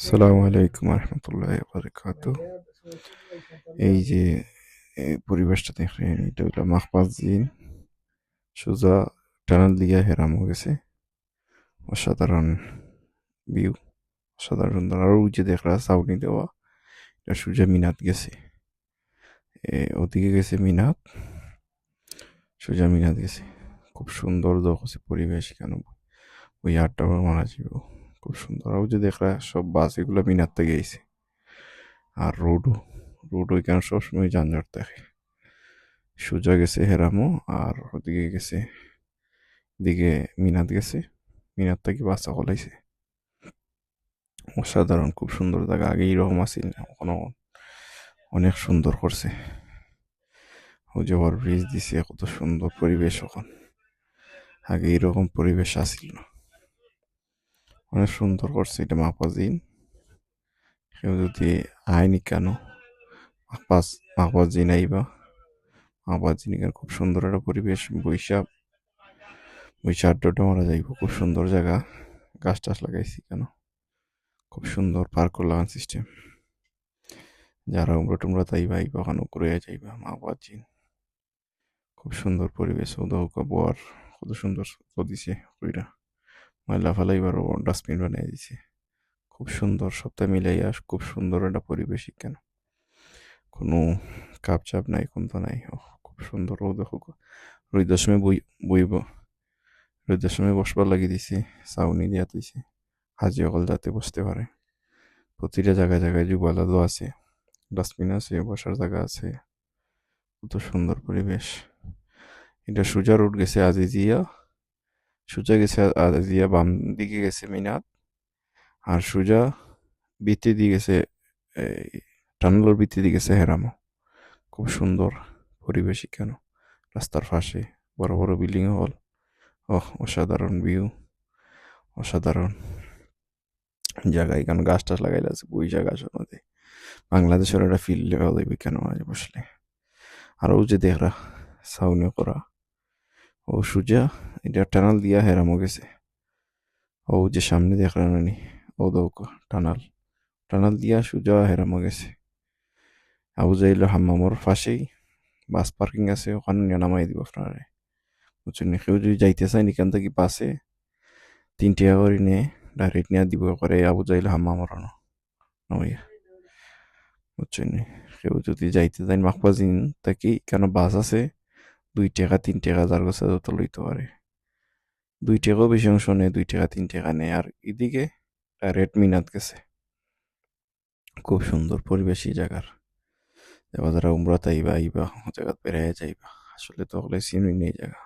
আসসালামু আলাইকুম রহমতুল্লাহ বারকাত। এই যে পরিবেশটা দেখেন, এটা হইলো মাখপাজ জিন সোজা টানেল দিয়া হেরাম গেছে। অসাধারণ ভিউ, অসাধারণ সুন্দর। আর ওই যে দেখরা ছাউনি দেওয়া, এটা সোজা মিনাত গেছে। ওদিকে গেছে মিনাত, সোজা মিনাত গেছে। খুব সুন্দর দেখছে পরিবেশ, কেন ওই আটটা মারা যাব। খুব সুন্দর। আর ওই যে দেখরা সব বাস এগুলো মিনাত থেকে গেছে। আর রোড ওইখানে সবসময় যানজট থাকে। সোজা গেছে হেরামো, আর ওদিকে গেছে, দিকে মিনাত গেছে। মিনাত থেকে বাচ্চা ফলাইছে। অসাধারণ, খুব সুন্দর জায়গা। আগে এইরকম আছিল না, এখনো অনেক সুন্দর করছে। ওই যে ওভার ব্রিজ দিছে, কত সুন্দর পরিবেশ এখন। আগে এইরকম পরিবেশ আসিল না, অনেক সুন্দর করছে এটা মাপাজিন। কেউ যদি আয়নি কেন মাপাজিন আইবা। মাপাজিন এখানে খুব সুন্দর একটা পরিবেশ। বৈশা আড্ডা মারা যাইব। খুব সুন্দর জায়গা, গাছ টাছ লাগাইছি কেন, খুব সুন্দর পার্ক লাগান সিস্টেম। যারা উমরা টুমরা তাইবা আইবা, ওখানে ঘুরে যাইবা মাপাজিন। খুব সুন্দর পরিবেশ। ওদৌকা বোয়ার কত সুন্দর দিছে কইরা, ময়লা ফেলাইবার ডাস্টবিন বানিয়ে দিছে। খুব সুন্দর, সপ্তাহ মিলাইয়া খুব সুন্দর একটা পরিবেশ। কেন কোনো কাপ চাপ নাই, কোনটা নাই। খুব সুন্দর। ও দেখো, রোদের সময় বইব, রোদের সময় বসবার লাগিয়ে দিছে, ছাউনি দিয়া দিছে, হাজি অকল যাতে বসতে পারে। প্রতিটা জায়গায় জায়গায় যুবালাদও আছে, ডাস্টবিন আছে, বসার জায়গা আছে। কত সুন্দর পরিবেশ। এটা সোজা রোড গেছে আজিজিয়া, সোজা গেছে আজিজিয়া, বাম দিকে গেছে মিনাত, আর সোজা ভিতরে দিয়ে গেছে এই টানেলের ভিতরে দিয়ে গেছে হেরামো। খুব সুন্দর পরিবেশ। কেন রাস্তার পাশে বড় বড় বিল্ডিং হল। অসাধারণ ভিউ, অসাধারণ জায়গা। এখানে গাছ টাছ লাগাইলে আছে ওই জায়গা মধ্যে। বাংলাদেশের একটা ফিল লেভেল দেবে কেন আজ বসলে। আর ও যে দেখরা ছাউনি করা, ও সুজা এটা টানাল দিয়া হেরামো গেছে। ও যে সামনে দেখরা নানি, ও দৌকা টানাল, টানাল দিয়া সুজা হেরামো গেছে। আবু জাইল হাম্মামর পাশেই বাস পার্কিং আছে, ওখানে নিয়ে নামাই দিব আপনারা। বুঝছেন, কেউ যদি যাইতে চায় এখান থেকে বাসে 3 টাকা করে নিয়ে ডাইরেক্ট নিয়ে দিব করে আবু জাইল হাম্মামর নামাইয়া। বুঝছেন, কেউ যদি যাইতে চায় মাকবাজিন তাকে কেন বাস আছে, 2 টাকা 3 টাকা যার কাছে যত লইতে পারে। 2 টাকাও বেশি অংশ নেই, 2 টাকা 3 টাকা নেয়। আর এদিকে ডাইরেক্ট মিনাত গেছে। খুব সুন্দর পরিবেশ এই জায়গার। যারা উমরা তাইবা আইবা জায়গা বেড়াইয়া যাইবা। আসলে তো হলে চিনুই নেই জায়গা।